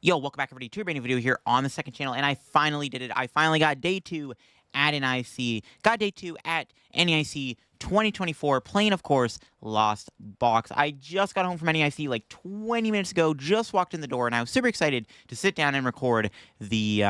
Yo, welcome back everybody to a brand new video here on the second channel, and I finally did it. I finally got day 2 at NAIC, got day 2 at NAIC 2024, playing, of course, Lost Box. I just got home from NAIC like 20 minutes ago, just walked in the door, and I was super excited to sit down and record the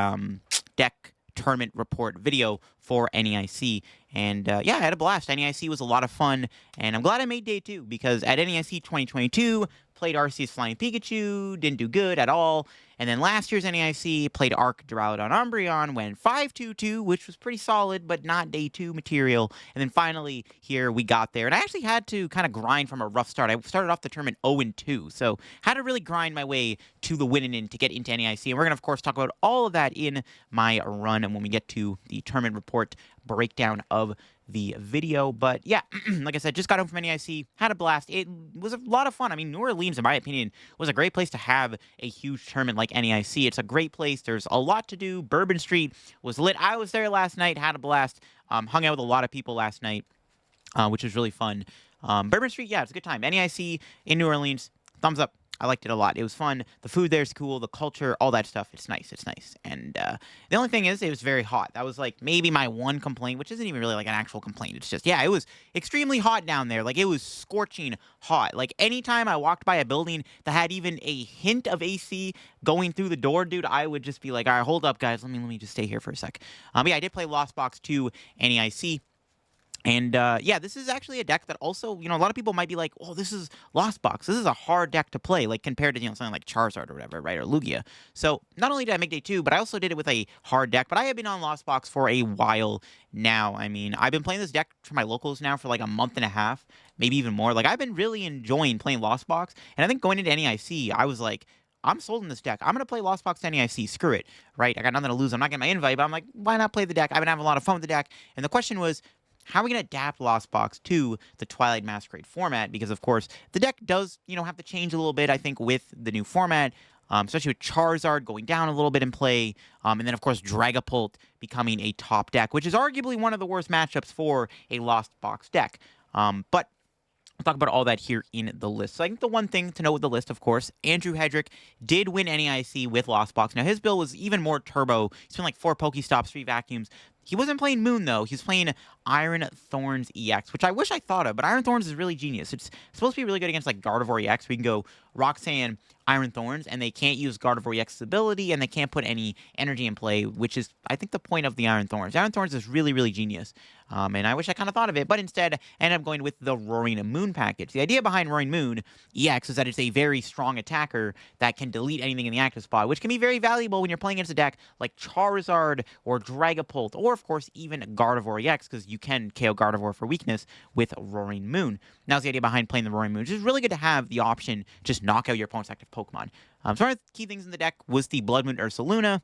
deck tournament report video for NAIC. And yeah, I had a blast. NAIC was a lot of fun, and I'm glad I made day 2 because at NAIC 2022, played Arceus Flying Pikachu, didn't do good at all. And then last year's NAIC, played Arc Duraludon Umbreon, went 5-2-2, which was pretty solid, but not day 2 material. And then finally, here we got there. And I actually had to kind of grind from a rough start. I started off the tournament 0-2, so had to really grind my way to the win and to get into NAIC. And we're going to, of course, talk about all of that in my run and when we get to the tournament report breakdown of the video. But yeah, like I said, just got home from NAIC, had a blast. It was a lot of fun. I mean, New Orleans, in my opinion, was a great place to have a huge tournament like NAIC. It's a great place. There's a lot to do. Bourbon Street was lit. I was there last night, had a blast. Hung out with a lot of people last night, which was really fun. Bourbon Street, yeah, it's a good time. NAIC in New Orleans, thumbs up. I liked it a lot. It was fun. The food there's cool. The culture, all that stuff. It's nice. It's nice. And the only thing is, it was very hot. That was like maybe my one complaint, which isn't even really like an actual complaint. It's just, yeah, it was extremely hot down there. Like, it was scorching hot. Like, anytime I walked by a building that had even a hint of AC going through the door, dude, I would just be like, all right, hold up, guys. Let me just stay here for a sec. Yeah, I did play Lost Box 2 NAIC. And yeah, this is actually a deck that also, a lot of people might be like, oh, this is Lost Box. This is a hard deck to play, like compared to, something like Charizard or whatever, right? Or Lugia. So not only did I make day 2, but I also did it with a hard deck. But I have been on Lost Box for a while now. I mean, I've been playing this deck for my locals now for like a month and a half, maybe even more. Like, I've been really enjoying playing Lost Box. And I think going into NAIC, I was like, I'm sold in this deck. I'm going to play Lost Box NAIC. Screw it, right? I got nothing to lose. I'm not getting my invite, but I'm like, why not play the deck? I've been having a lot of fun with the deck. And the question was, how are we going to adapt Lost Box to the Twilight Masquerade format? Because, of course, the deck does, have to change a little bit, I think, with the new format, especially with Charizard going down a little bit in play, and then, of course, Dragapult becoming a top deck, which is arguably one of the worst matchups for a Lost Box deck. But we'll talk about all that here in the list. So I think the one thing to note with the list, of course, Andrew Hedrick did win NAIC with Lost Box. Now, his build was even more turbo. He's been like 4 Pokestops, 3 Vacuums. He wasn't playing Moon, though. He was playing Iron Thorns EX, which I wish I thought of, but Iron Thorns is really genius. It's supposed to be really good against, like, Gardevoir EX. We can go Roxanne, Iron Thorns, and they can't use Gardevoir EX's ability, and they can't put any energy in play, which is, I think, the point of the Iron Thorns. Iron Thorns is really, really genius, and I wish I kind of thought of it, but instead, I ended up going with the Roaring Moon package. The idea behind Roaring Moon EX is that it's a very strong attacker that can delete anything in the active spot, which can be very valuable when you're playing against a deck like Charizard or Dragapult, or, of course, even Gardevoir EX, because you can KO Gardevoir for weakness with Roaring Moon. Now's the idea behind playing the Roaring Moon, which is really good to have the option to just knock out your opponent's active Pokemon. So one of the key things in the deck was the Blood Moon Ursaluna,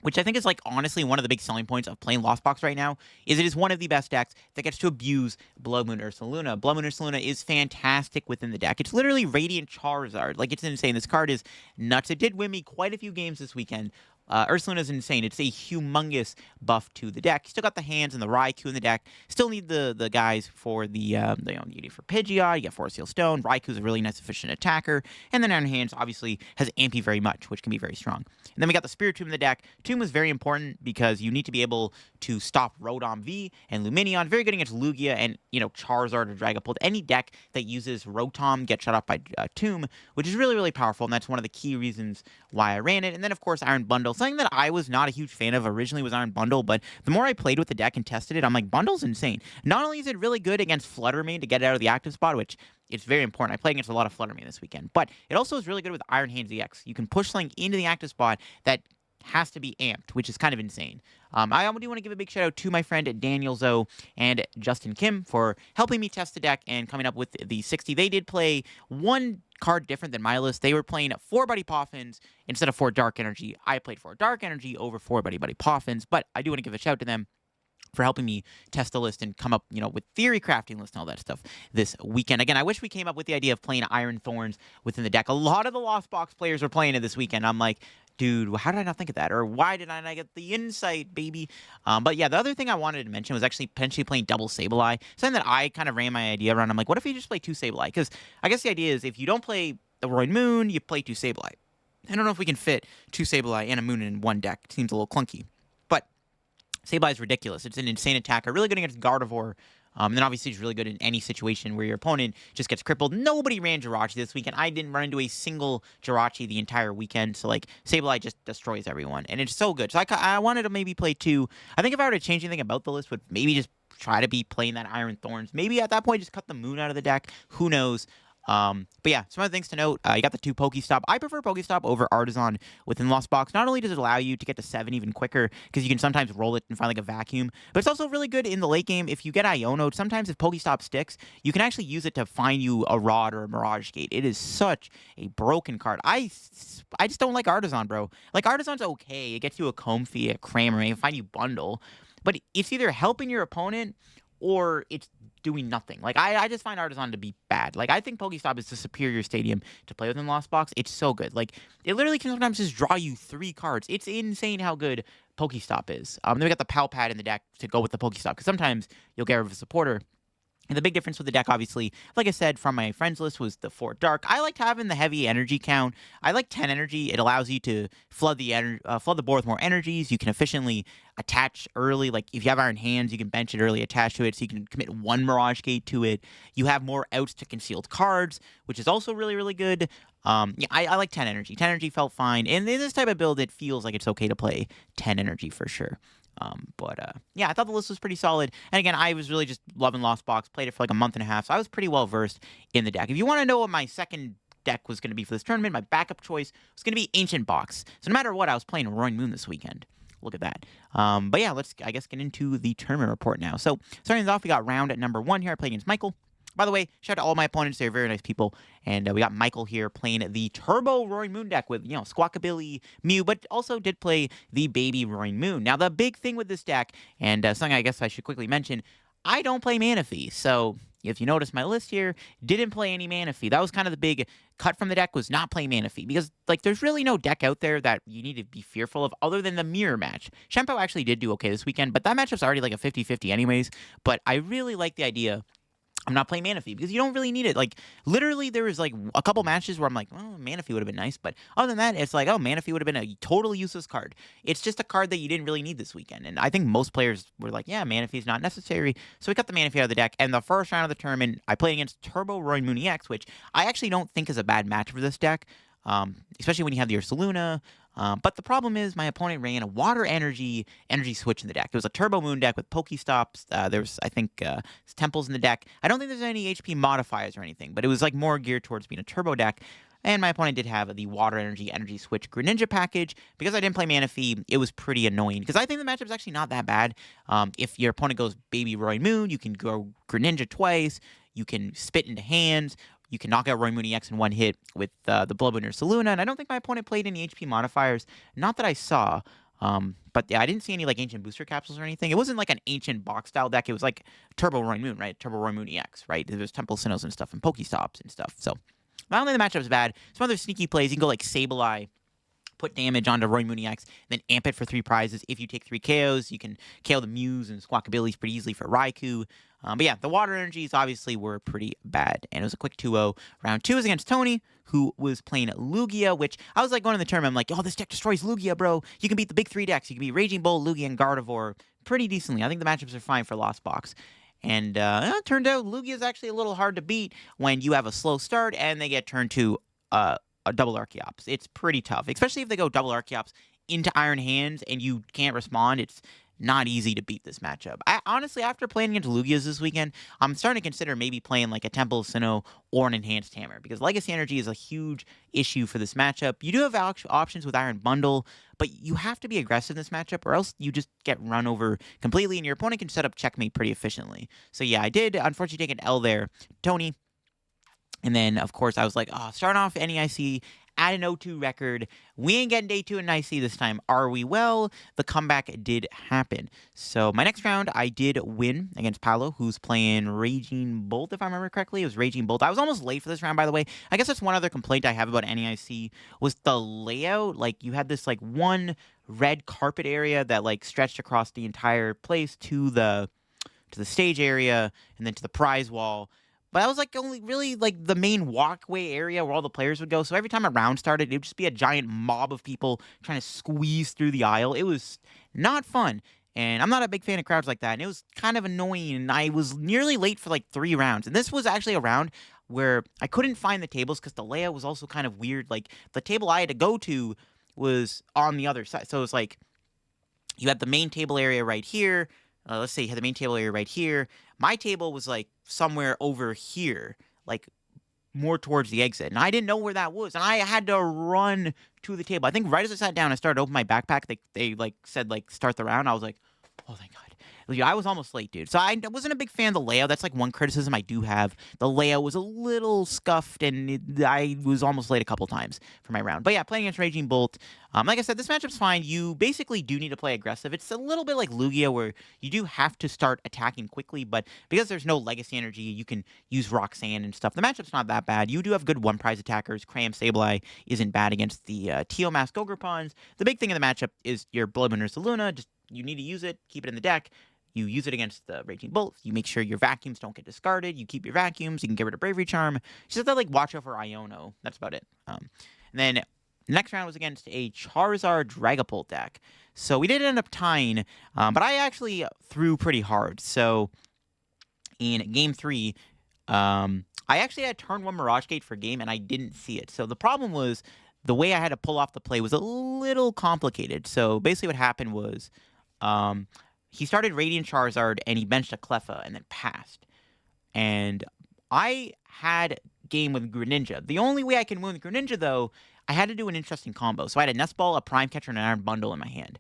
which I think is, like, honestly one of the big selling points of playing Lost Box right now, is it is one of the best decks that gets to abuse Blood Moon Ursaluna. Blood Moon Ursaluna is fantastic within the deck. It's literally Radiant Charizard. Like, it's insane. This card is nuts. It did win me quite a few games this weekend. Ursaluna is insane. It's a humongous buff to the deck. Still got the hands and the Raikou in the deck. Still need the guys for the you need for Pidgeot. You got Forest Seal Stone. Raikou's a really nice, efficient attacker. And then Iron Hands obviously has Ampy very much, which can be very strong. And then we got the Spiritomb in the deck. Tomb is very important because you need to be able to stop Rotom V and Lumineon. Very good against Lugia and, Charizard or Dragapult. Any deck that uses Rotom gets shut off by Tomb, which is really, really powerful. And that's one of the key reasons why I ran it. And then, of course, Iron Bundle. Something that I was not a huge fan of originally was Iron Bundle, but the more I played with the deck and tested it, I'm like, Bundle's insane. Not only is it really good against Flutter Mane to get it out of the active spot, which it's very important. I played against a lot of Flutter Mane this weekend, but it also is really good with Iron Hands EX. You can push something into the active spot that has to be amped, which is kind of insane. I do want to give a big shout out to my friend Daniel Zoe and Justin Kim for helping me test the deck and coming up with the 60. They did play one card different than my list. They were playing 4 Buddy Poffins instead of 4 Dark Energy. I played 4 Dark Energy over 4 Buddy Poffins, but I do want to give a shout to them for helping me test the list and come up, with theory crafting lists and all that stuff this weekend. Again, I wish we came up with the idea of playing Iron Thorns within the deck. A lot of the Lost Box players were playing it this weekend. I'm like, dude, how did I not think of that? Or why did I not get the insight, baby? But yeah, the other thing I wanted to mention was actually potentially playing double Sableye. Something that I kind of ran my idea around. I'm like, what if you just play 2 Sableye? Because I guess the idea is if you don't play the Roaring Moon, you play 2 Sableye. I don't know if we can fit 2 Sableye and a Moon in one deck. It seems a little clunky. But Sableye is ridiculous. It's an insane attacker, really good against Gardevoir. And then obviously it's really good in any situation where your opponent just gets crippled. Nobody ran Jirachi this weekend. I didn't run into a single Jirachi the entire weekend. So, like, Sableye just destroys everyone. And it's so good. So I wanted to maybe play 2. I think if I were to change anything about the list, would maybe just try to be playing that Iron Thorns. Maybe at that point, just cut the Moon out of the deck. Who knows? But yeah, some other things to note. You got the 2 Pokestop. I prefer Pokestop over Artisan within Lost Box. Not only does it allow you to get to 7 even quicker, because you can sometimes roll it and find like a vacuum, but it's also really good in the late game. If you get Iono, sometimes if Pokestop sticks, you can actually use it to find you a Rod or a Mirage Gate. It is such a broken card. I just don't like Artisan, bro. Like, Artisan's okay. It gets you a Comfey, a Kramer, it can find you Bundle, but it's either helping your opponent or it's doing nothing. Like, I just find Artisan to be bad. Like, I think Pokestop is the superior stadium to play within Lost Box. It's so good. Like, it literally can sometimes just draw you 3 cards. It's insane how good Pokestop is. Then we got the Pal Pad in the deck to go with the Pokestop, because sometimes you'll get rid of a supporter. And the big difference with the deck, obviously, like I said, from my friends list, was the 4 Dark. I liked having the heavy energy count. I like 10 energy. It allows you to flood the board with more energies. You can efficiently attach early. Like, if you have Iron Hands, you can bench it early, attach to it, so you can commit 1 Mirage Gate to it. You have more outs to concealed cards, which is also really, really good. Yeah, I like 10 energy. 10 energy felt fine. And in this type of build, it feels like it's okay to play 10 energy for sure. Yeah, I thought the list was pretty solid. And again, I was really just loving Lost Box. Played it for like a month and a half, so I was pretty well versed in the deck. If you want to know what my second deck was going to be for this tournament, my backup choice was going to be Ancient Box. So no matter what, I was playing Roaring Moon this weekend. Look at that. But yeah, let's, I guess, get into the tournament report now. So starting off, we got round at number 1 here. I played against Michael. By the way, shout out to all my opponents. They're very nice people. And we got Michael here playing the Turbo Roaring Moon deck with, Squawkabilly, Mew, but also did play the Baby Roaring Moon. Now, the big thing with this deck, and something I guess I should quickly mention, I don't play Manaphy. So if you notice my list here, didn't play any Manaphy. That was kind of the big cut from the deck, was not playing Manaphy. Because, like, there's really no deck out there that you need to be fearful of other than the mirror match. Shempo actually did do okay this weekend, but that matchup's already like a 50-50 anyways. But I really like the idea I'm not playing Manaphy because you don't really need it. Like, literally, there was like a couple matches where I'm like, well, Manaphy would have been nice. But other than that, it's like, oh, Manaphy would have been a totally useless card. It's just a card that you didn't really need this weekend. And I think most players were like, yeah, Manaphy is not necessary. So we cut the Manaphy out of the deck. And the first round of the tournament, I played against Turbo Roaring Moon EX, which I actually don't think is a bad match for this deck. Especially when you have the Ursaluna. But the problem is my opponent ran a water energy switch in the deck. It was a Turbo Moon deck with Pokestops. There's, I think, temples in the deck. I don't think there's any HP modifiers or anything, but it was like more geared towards being a Turbo deck. And my opponent did have the water energy switch Greninja package. Because I didn't play Manaphy, it was pretty annoying. Because I think the matchup's actually not that bad. If your opponent goes Baby Roaring Moon, you can go Greninja twice. You can spit into hands. You can knock out Roaring Moon EX in one hit with the Bloodwind Ursaluna, and I don't think my opponent played any HP modifiers. Not that I saw. But yeah, I didn't see any like ancient booster capsules or anything. It wasn't like an ancient box style deck. It was like Turbo Roaring Moon, right? Turbo Roaring Moon EX, right? There's Temple Sinnohs and stuff and Pokestops and stuff. So I don't think the matchup's bad. Some other sneaky plays, you can go like Sableye, put damage onto Roaring Moon EX, then amp it for 3 prizes. If you take 3 KOs, you can KO the Mews and Squawkabillies pretty easily for Raikou. But yeah, the water energies obviously were pretty bad. And it was a quick 2-0. Round 2 was against Tony, who was playing Lugia, which I was like going in the tournament, I'm like, oh, this deck destroys Lugia, bro. You can beat the big 3 decks. You can beat Raging Bull, Lugia, and Gardevoir pretty decently. I think the matchups are fine for Lost Box. And it turned out Lugia is actually a little hard to beat when you have a slow start and they get turned to a double Archeops. It's pretty tough, especially if they go double Archeops into Iron Hands and you can't respond. It's not easy to beat this matchup. Honestly, after playing against Lugias this weekend, I'm starting to consider maybe playing like a Temple of Sinnoh or an Enhanced Hammer, because Legacy Energy is a huge issue for this matchup. You do have options with Iron Bundle, but you have to be aggressive in this matchup or else you just get run over completely and your opponent can set up checkmate pretty efficiently. So yeah, I did unfortunately take an L there, Tony. And then, of course, I was like, oh, starting off NAIC at an 0-2 record. We ain't getting day 2 in NAIC this time, are we? Well, the comeback did happen. So my next round, I did win against Paolo, who's playing Raging Bolt, if I remember correctly. It was Raging Bolt. I was almost late for this round, by the way. I guess that's one other complaint I have about NAIC was the layout. Like, you had this, like, one red carpet area that, like, stretched across the entire place to the stage area and then to the prize wall. But that was like only really like the main walkway area where all the players would go. So every time a round started, it would just be a giant mob of people trying to squeeze through the aisle. It was not fun. And I'm not a big fan of crowds like that. And it was kind of annoying. And I was nearly late for like 3 rounds. And this was actually a round where I couldn't find the tables because the layout was also kind of weird. Like the table I had to go to was on the other side. So it was like you had the main table area right here. Let's say you had the main table area right here. My table was like somewhere over here, like more towards the exit. And I didn't know where that was. And I had to run to the table. I think right as I sat down, I started to open my backpack. They like said, like, start the round. I was like, oh, thank God. I was almost late, dude. So I wasn't a big fan of the layout. That's like one criticism I do have. The layout was a little scuffed, and I was almost late a couple times for my round. But yeah, playing against Raging Bolt, like I said, this matchup's fine. You basically do need to play aggressive. It's a little bit like Lugia, where you do have to start attacking quickly, but because there's no legacy energy, you can use Roxanne and stuff. The matchup's not that bad. You do have good one-prize attackers. Cram Sableye isn't bad against the Tio Mask Ogre Pawns. The big thing in the matchup is your Blood Nurse Luna. Just you need to use it, keep it in the deck. You use it against the Raging Bolt. You make sure your vacuums don't get discarded. You keep your vacuums. You can get rid of Bravery Charm. Just have to, like, watch out for Iono. That's about it. And then next round was against a Charizard Dragapult deck. So we did end up tying, but I actually threw pretty hard. So in Game 3, I actually had turn 1 Mirage Gate for game, and I didn't see it. So the problem was the way I had to pull off the play was a little complicated. So basically what happened was he started Radiant Charizard, and he benched a Cleffa and then passed. And I had game with Greninja. The only way I can win with Greninja, though, I had to do an interesting combo. So I had a Nest Ball, a Prime Catcher, and an Iron Bundle in my hand.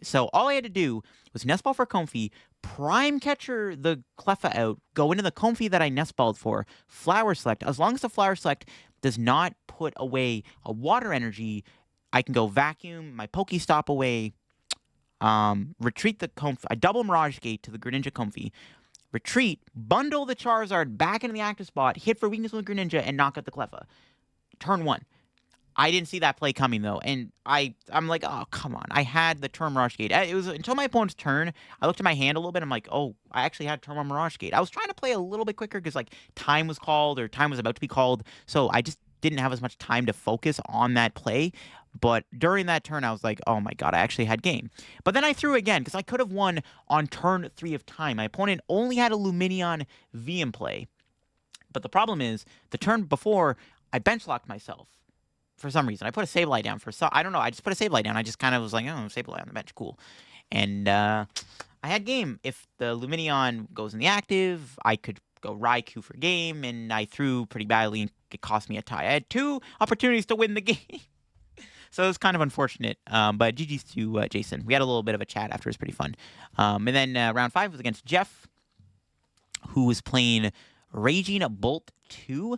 So all I had to do was Nest Ball for Comfey, Prime Catcher the Cleffa out, go into the Comfey that I Nest Balled for, Flower Select. As long as the Flower Select does not put away a Water Energy, I can go Vacuum, my Pokestop away, retreat the Comfey. I double Mirage Gate to the Greninja Comfey. Retreat, bundle the Charizard back into the active spot, hit for weakness with Greninja, and knock out the Cleffa. Turn 1. I didn't see that play coming, though, and I'm like, oh, come on. I had the turn Mirage Gate. It was until my opponent's turn, I looked at my hand a little bit, I'm like, oh, I actually had turn 1 Mirage Gate. I was trying to play a little bit quicker because, like, time was called, or time was about to be called, so I just didn't have as much time to focus on that play. But during that turn, I was like, oh my God, I actually had game. But then I threw again, because I could have won on turn 3 of time. My opponent only had a Lumineon V in play. But the problem is, the turn before, I bench locked myself. For some reason. I put a Sableye down I don't know, I just put a Sableye down. I just kind of was like, oh, Sableye on the bench, cool. And I had game. If the Lumineon goes in the active, I could go Raikou for game, and I threw pretty badly, and it cost me a tie. I had 2 opportunities to win the game. So it was kind of unfortunate, but GG's to Jason. We had a little bit of a chat after. It was pretty fun. And then round 5 was against Jeff, who was playing Raging Bolt 2.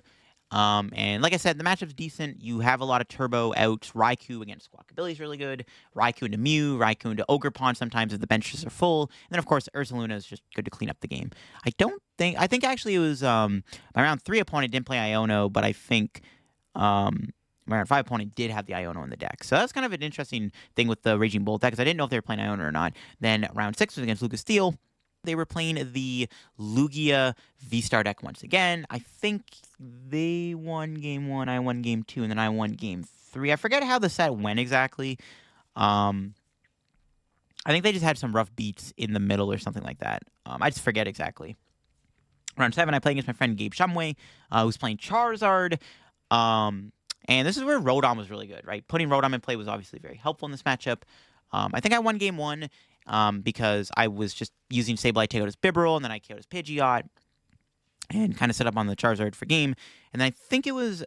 And like I said, the matchup's decent. You have a lot of turbo outs. Raikou against Squawkabilly is really good. Raikou into Mew, Raikou into Ogre Pawn sometimes if the benches are full. And then, of course, Ursaluna is just good to clean up the game. I think actually it was my round 3 opponent didn't play Iono, but I think my round 5 opponent did have the Iono in the deck. So that's kind of an interesting thing with the Raging Bolt deck, because I didn't know if they were playing Iono or not. Then round 6 was against Lucas Steel. They were playing the Lugia V-Star deck once again. I think they won game 1, I won game 2, and then I won game 3. I forget how the set went exactly. I think they just had some rough beats in the middle or something like that. I just forget exactly. Round 7, I played against my friend Gabe Shumway, who's playing Charizard. And this is where Rodon was really good, right? Putting Rodon in play was obviously very helpful in this matchup. I think I won game 1 because I was just using Sableye to take out his Bibarel, and then I killed his Pidgeot and kind of set up on the Charizard for game. And then I think it was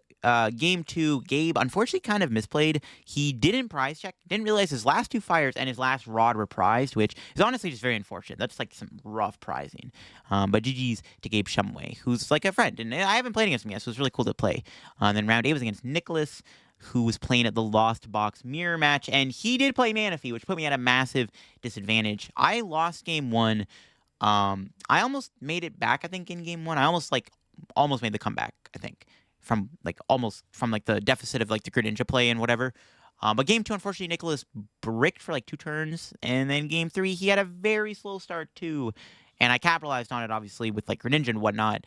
game 2, Gabe unfortunately kind of misplayed. He didn't prize check, didn't realize his last 2 fires and his last rod were prized, which is honestly just very unfortunate. That's like some rough prizing. But GG's to Gabe Shumway, who's like a friend, and I haven't played against him yet, so it's really cool to play. And then round 8 was against Nicholas, who was playing at the Lost Box Mirror match, and he did play Manaphy, which put me at a massive disadvantage. I lost game 1. I almost made it back, I think, in game 1. I almost made the comeback, I think, from the deficit of like the Greninja play and whatever. But game 2, unfortunately, Nicholas bricked for like 2 turns, and then game 3, he had a very slow start too, and I capitalized on it obviously with like Greninja and whatnot.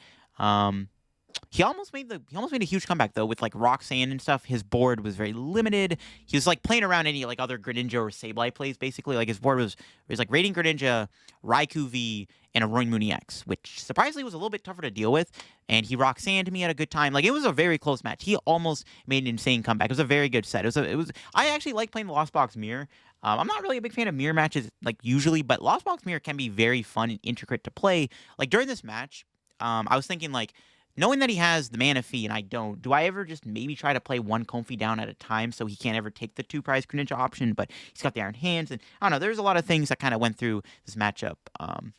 He almost made a huge comeback though with like Roxanne and stuff. His board was very limited. He was like playing around any like other Greninja or Sableye plays basically. Like his board was like Radiant Greninja, Raikou V, and a Roy Mooney X, which surprisingly was a little bit tougher to deal with. And he Roxanne to me at a good time. Like it was a very close match. He almost made an insane comeback. It was a very good set. It was. I actually like playing the Lost Box Mirror. I'm not really a big fan of mirror matches like usually, but Lost Box Mirror can be very fun and intricate to play. Like during this match, I was thinking like knowing that he has the mana fee and I don't, do I ever just maybe try to play one Comfy down at a time so he can't ever take the 2-prize Greninja option, but he's got the Iron Hands, and I don't know, there's a lot of things that kind of went through this matchup. And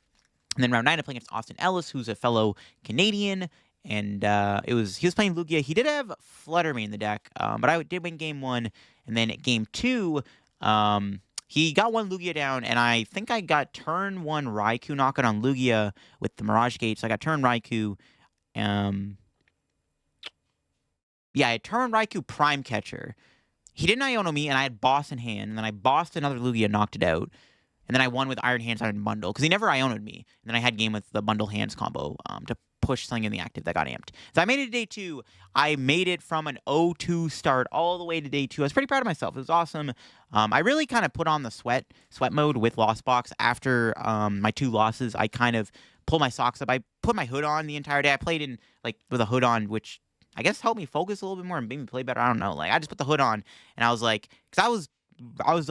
then round 9, I played against Austin Ellis, who's a fellow Canadian, and he was playing Lugia. He did have Flutter Mane in the deck, but I did win game 1, and then at game 2, he got one Lugia down, and I think I got turn 1 Raikou knockout on Lugia with the Mirage Gate, so I got turn Raikou. Yeah, I turned Raikou Prime Catcher. He didn't Iono me, and I had Boss in hand, and then I bossed another Lugia, knocked it out, and then I won with Iron Hands, Iron Bundle, because he never Iono'd me, and then I had game with the Bundle Hands combo to push something in the active that got amped. So I made it to day 2. I made it from an 0-2 start all the way to day 2. I was pretty proud of myself. It was awesome. I really kind of put on the sweat mode with Lost Box. After my 2 losses, I kind of pulled my socks up. I put my hood on the entire day. I played in like with a hood on, which I guess helped me focus a little bit more and made me play better. I don't know. Like I just put the hood on and I was like, because I was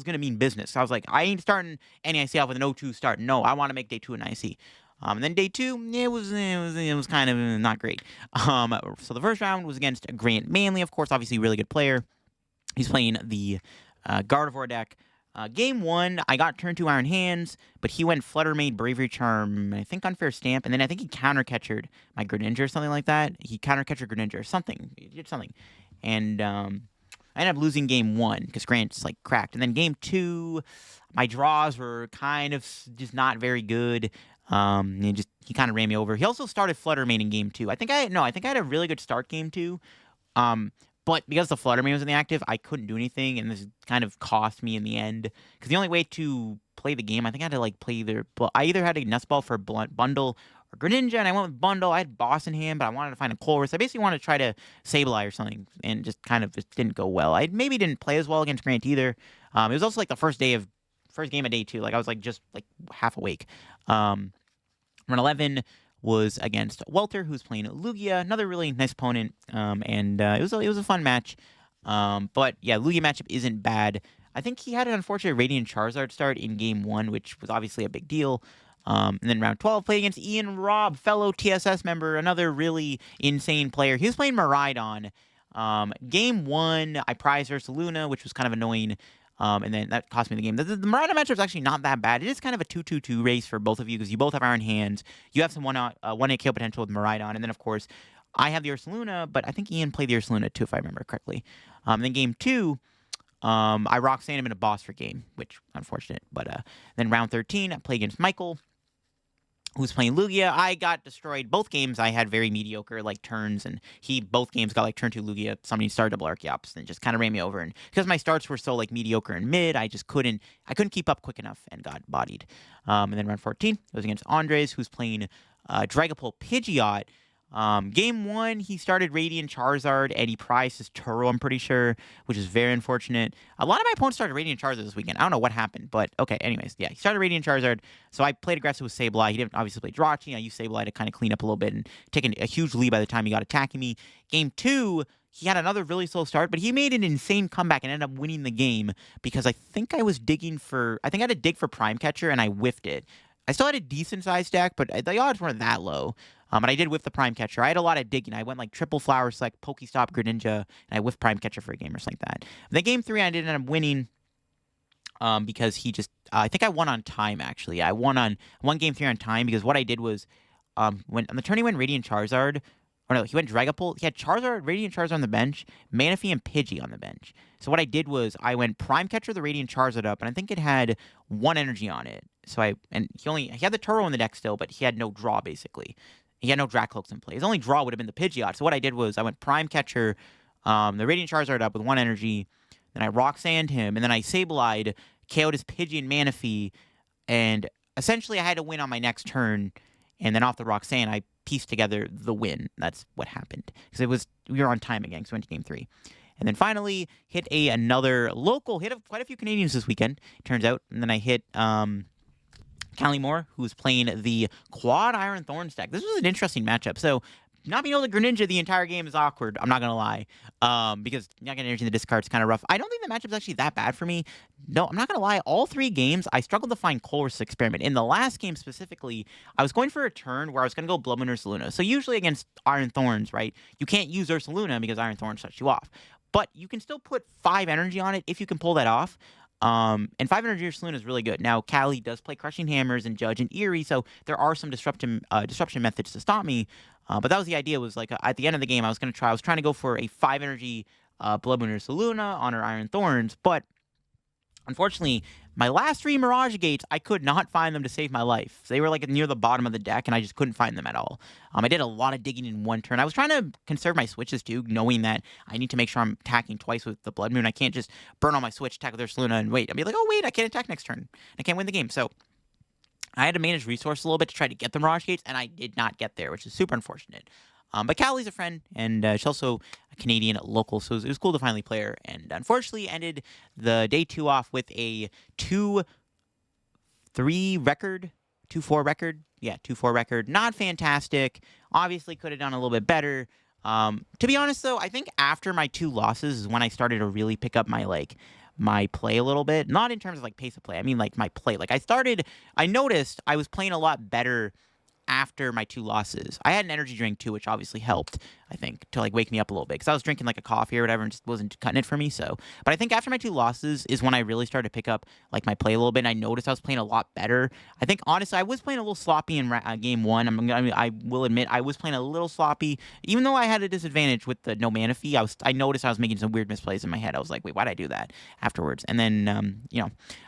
gonna mean business. So I was like, I ain't starting NAIC off with an 0-2 start. No, I want to make day 2 an NAIC. And then day 2, it was kind of not great. So the first round was against Grant Manley, of course, obviously a really good player. He's playing the Gardevoir deck. Game 1, I got turn 2 Iron Hands, but he went Flutter Mane, Bravery Charm, I think Unfair Stamp, and then I think he counter-catchered my Greninja or something like that. He counter-catchered Greninja or something. He did something. And I ended up losing game 1 because Grant's like cracked. And then game 2, my draws were kind of just not very good. He kind of ran me over. He also started Flutter Mane in game 2. I think I had a really good start game 2. But because the Flutter Mane was in the active, I couldn't do anything, and this kind of cost me in the end. Because the only way to play the game, I think I had to like play I either had a Nest Ball for Bundle or Greninja, and I went with Bundle. I had Boss in hand, but I wanted to find a Colress. I basically wanted to try to Sableye or something, and just didn't go well. I maybe didn't play as well against Grant either. It was also like the first game of day 2. Like I was like just like half awake. Round 11 was against Welter, who's playing Lugia, another really nice opponent, and it was a fun match. But yeah, Lugia matchup isn't bad. I think he had an unfortunate Radiant Charizard start in game 1, which was obviously a big deal. And then round 12, played against Ian Robb, fellow TSS member, another really insane player. He was playing Miraidon. Game 1, I prized Ursaluna, which was kind of annoying. And then that cost me the game. The Miraidon matchup is actually not that bad. It is kind of a 2-2-2 race for both of you because you both have Iron Hands. You have some 1-hit KO potential with Miraidon. And then, of course, I have the Ursaluna, but I think Ian played the Ursaluna too, if I remember correctly. Then game 2, I Roxanne him in a boss for game, which unfortunate. But then round 13, I play against Michael, who's playing Lugia. I got destroyed both games. I had very mediocre like turns, and both games got like turn 2 Lugia. Somebody started double Archeops and just kind of ran me over. And because my starts were so like mediocre and mid, I couldn't keep up quick enough and got bodied. And then round 14, it was against Andres, who's playing Dragapult Pidgeot. Game 1, he started Radiant Charizard, and he prized his Turo, I'm pretty sure, which is very unfortunate. A lot of my opponents started Radiant Charizard this weekend. I don't know what happened, but okay, anyways, yeah, he started Radiant Charizard, so I played aggressive with Sableye. He didn't obviously play Jirachi. I used Sableye to kind of clean up a little bit and take a huge lead by the time he got attacking me. Game 2, he had another really slow start, but he made an insane comeback and ended up winning the game because I think I had to dig for Prime Catcher, and I whiffed it. I still had a decent-sized deck, but the odds weren't that low. And I did whiff the Prime Catcher. I had a lot of digging. I went like triple Flower Select, Pokestop, Greninja, and I whiffed Prime Catcher for a game or something like that. And then game 3, I did end up winning because he just... I think I won on time, actually. I won game 3 on time because what I did was... when on the turn he went Radiant Charizard... Or no, he went Dragapult. He had Radiant Charizard on the bench, Manaphy and Pidgey on the bench. So what I did was I went Prime Catcher the Radiant Charizard up, and I think it had 1 energy on it. So he had the Turo in the deck still, but he had no draw basically. He had no Dracloaks in play. His only draw would have been the Pidgeot. So what I did was I went Prime Catcher, the Radiant Charizard up with 1 energy, then I Roxanned him, and then I Sableyed, KO'd his Pidgey and Manaphy, and essentially I had to win on my next turn, and then off the Roxanne, I pieced together the win. That's what happened because we were on time again, so we went to game 3. And then finally hit another local, hit quite a few Canadians this weekend, turns out. And then I hit Callie Moore, who was playing the Quad Iron Thorns deck. This was an interesting matchup. So not being able to Greninja the entire game is awkward, I'm not going to lie, because not getting energy in the discard is kind of rough. I don't think the matchup's actually that bad for me. No, I'm not going to lie. All 3 games, I struggled to find Colress's Experiment. In the last game specifically, I was going for a turn where I was going to go Bloodmoon Ursaluna. So usually against Iron Thorns, right, you can't use Ursaluna because Iron Thorns shuts you off. But you can still put 5 energy on it if you can pull that off. And 5 energy Ursaluna is really good. Now, Callie does play Crushing Hammers and Judge and Eerie, so there are some disruption methods to stop me. But that was the idea, was like at the end of the game, I was trying to go for a 5 energy Bloodmoon Ursaluna on her Iron Thorns, but unfortunately, my last 3 Mirage Gates, I could not find them to save my life. They were like near the bottom of the deck, and I just couldn't find them at all. I did a lot of digging in one turn. I was trying to conserve my switches too, knowing that I need to make sure I'm attacking twice with the Blood Moon. I can't just burn on my switch, attack with Ursaluna, and wait. I'll be like, oh wait, I can't attack next turn. I can't win the game. So I had to manage resources a little bit to try to get the Mirage Gates, and I did not get there, which is super unfortunate. But Callie's a friend, and she's also a Canadian local, so it was cool to finally play her. And unfortunately, ended the day 2 off with a 2-4 record. Yeah, 2-4 record. Not fantastic. Obviously, could have done a little bit better. To be honest, though, I think after my 2 losses is when I started to really pick up my play a little bit. Not in terms of pace of play. I mean my play. I noticed I was playing a lot better after my 2 losses. I had an energy drink too, which obviously helped, I think, to wake me up a little bit, because I was drinking a coffee or whatever and just wasn't cutting it for me. So, but I think after my 2 losses is when I really started to pick up my play a little bit, and I noticed I was playing a lot better. I think honestly I was playing a little sloppy in game 1. I will admit I was playing a little sloppy, even though I had a disadvantage with the no mana fee. I noticed I was making some weird misplays in my head. I was like, wait, why'd I do that afterwards? And then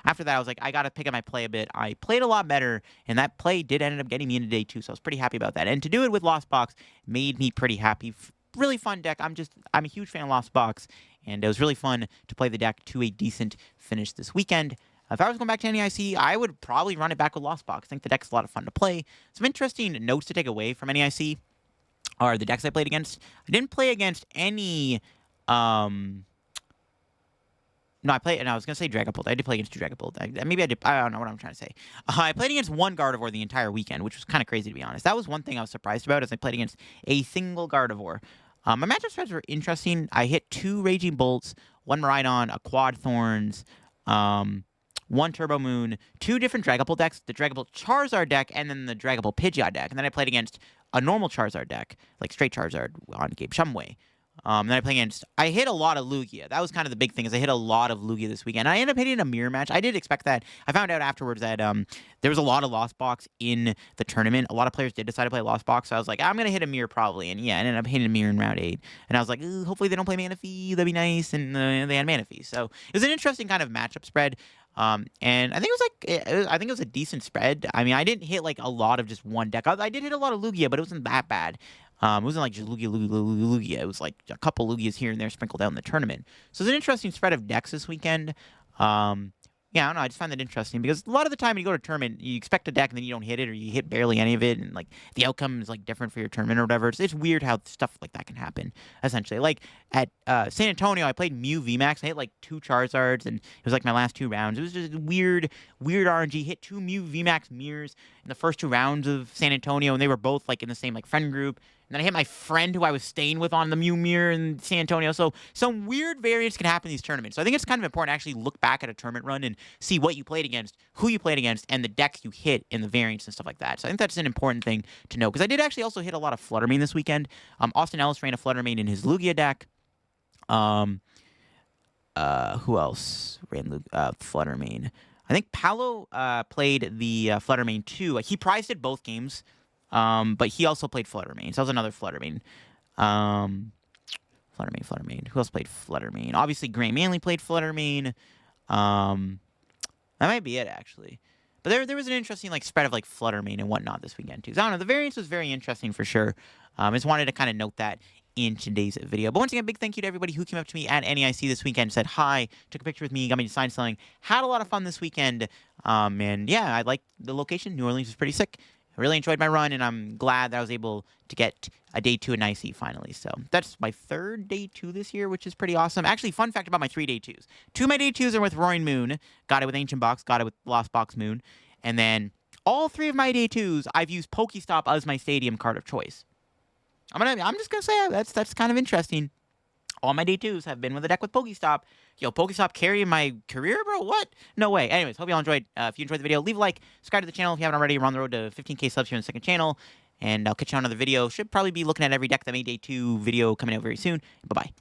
after that I was like, I gotta pick up my play a bit. I played a lot better, and that play did end up getting me into day 2, so I was pretty happy about that. And to do it with Lost Box made me pretty happy. Really fun deck. I'm a huge fan of Lost Box, and it was really fun to play the deck to a decent finish this weekend. If I was going back to NAIC, I would probably run it back with Lost Box. I think the deck's a lot of fun to play. Some interesting notes to take away from NAIC are the decks I played against. I didn't play against any no, I was going to say Dragapult. I did play against 2 Dragapult. Maybe I did. I don't know what I'm trying to say. I played against 1 Gardevoir the entire weekend, which was kind of crazy, to be honest. That was one thing I was surprised about, is I played against a single Gardevoir. My matchup spreads were interesting. I hit 2 Raging Bolts, 1 Miraidon, a Quad Thorns, 1 Turbo Moon, 2 different Dragapult decks, the Dragapult Charizard deck, and then the Dragapult Pidgeot deck. And then I played against a normal Charizard deck, straight Charizard on Gabe Shumway. Then I hit a lot of Lugia. That was kind of the big thing, is I hit a lot of Lugia this weekend. I ended up hitting a mirror match. I did expect that. I found out afterwards that there was a lot of Lost Box in the tournament. A lot of players did decide to play Lost Box, so I was like, I'm going to hit a mirror probably. And yeah, I ended up hitting a mirror in round 8. And I was like, hopefully they don't play Manaphy. That'd be nice. And they had Manaphy. So it was an interesting kind of matchup spread. And I think it was a decent spread. I mean, I didn't hit a lot of just one deck. I did hit a lot of Lugia, but it wasn't that bad. It wasn't just Lugia. It was a couple Lugias here and there sprinkled out in the tournament. So it's an interesting spread of decks this weekend. Yeah, I don't know. I just find that interesting, because a lot of the time when you go to a tournament, you expect a deck and then you don't hit it, or you hit barely any of it, and the outcome is different for your tournament or whatever. It's weird how stuff like that can happen. Essentially, at San Antonio, I played Mew VMAX. I hit 2 Charizards, and it was my last 2 rounds. It was just weird RNG. Hit 2 Mew VMAX mirrors in the first 2 rounds of San Antonio, and they were both in the same friend group. And then I hit my friend who I was staying with on the Mew mirror in San Antonio. So some weird variance can happen in these tournaments. So I think it's kind of important to actually look back at a tournament run and see what you played against, who you played against, and the decks you hit in the variants and stuff like that. So I think that's an important thing to know, because I did actually also hit a lot of Fluttermane this weekend. Austin Ellis ran a Fluttermane in his Lugia deck. Who else ran Fluttermane? I think Paolo played the Fluttermane too. He prized it both games. But he also played Fluttermane. So that was another Fluttermane. Fluttermane. Who else played Fluttermane? Obviously, Grant Manley played Fluttermane. That might be it, actually. But there was an interesting spread of Fluttermane and whatnot this weekend too. So I don't know. The variance was very interesting for sure. I just wanted to kind of note that in today's video. But once again, big thank you to everybody who came up to me at NAIC this weekend, said hi, took a picture with me, got me to sign something. Had a lot of fun this weekend. And yeah, I liked the location. New Orleans was pretty sick. I really enjoyed my run, and I'm glad that I was able to get a day 2 in NAIC finally. So that's my 3rd day 2 this year, which is pretty awesome. Actually, fun fact about my 3 day 2s. 2 of my day 2s are with Roaring Moon. Got it with Ancient Box, got it with Lost Box Moon. And then all 3 of my day 2s, I've used Pokestop as my stadium card of choice. I'm just gonna say that's kind of interesting. All my day 2s have been with a deck with Pokestop. Yo, Pokestop carrying my career, bro? What? No way. Anyways, hope y'all enjoyed. If you enjoyed the video, leave a like, subscribe to the channel if you haven't already. We're on the road to 15K subs here in the 2nd channel. And I'll catch you on another video. Should probably be looking at every deck that made day 2 video coming out very soon. Bye-bye.